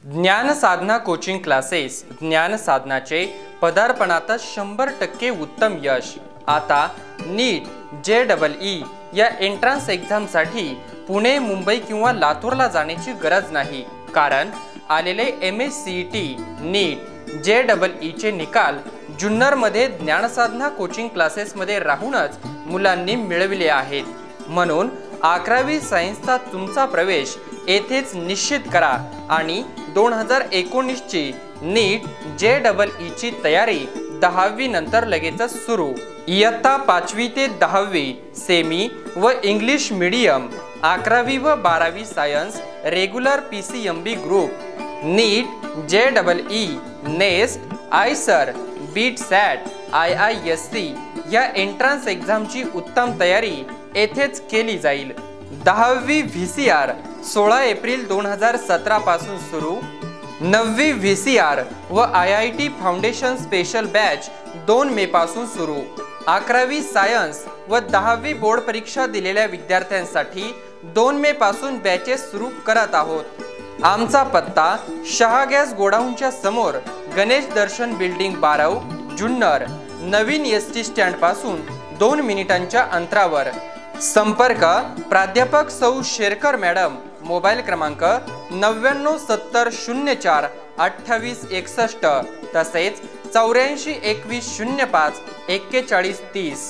ज्ञान साधना coaching classes ज्ञान साधनाचे पदार्पणातच 100% उत्तम यश। आता नीट JEE या एंट्रन्स एक्झामसाठी पुणे, मुंबई किंवा लातूरला जाण्याची गरज नाही, कारण आलेले MSCET नीट JEE चे निकाल जुन्नरमध्ये ज्ञानसाधना कोचिंग क्लासेसमध्ये राहूनच मुलांनी मिळविले आहेत। म्हणून 11वी सायन्सचा तुमचा प्रवेश येथेच निश्चित करा आणि 2019 ची नीट JEE ची तयारी 10वी नंतर लगेचच सुरू। इयत्ता 5वी ते 10वी सेमी व इंग्लिश मीडियम, 11वी व 12वी सायन्स रेग्युलर PCMB ग्रुप, NEET JEE, NEST, IISER, BEAT-SAT, IISc या एंट्रन्स एक्झामची उत्तम तयारी येथेच केली जाईल। 10वी VCR 16 एप्रिल 2017 पासून सुरू, 9वी VCR व IIT फाउंडेशन स्पेशल बॅच 2 मे पासून सुरू। 11वी सायन्स व 10वी बोर्ड परीक्षा दिलेल्या विद्यार्थ्यांसाठी 2 मे पासून बॅचेस सुरू करत आहोत। आमचा पत्ता शहा गॅस गोडाऊनच्या समोर, गणेश दर्शन बिल्डिंग 12, जुन्नर, नवीन ST स्टँड पासून 2 मिनिटांच्या अंतरावर। संपर्क प्राध्यापक सौ शेरकर मॅडम, मोबाईल क्रमांक 99 70 04 28 61 तसेच 84 21 05 41 30।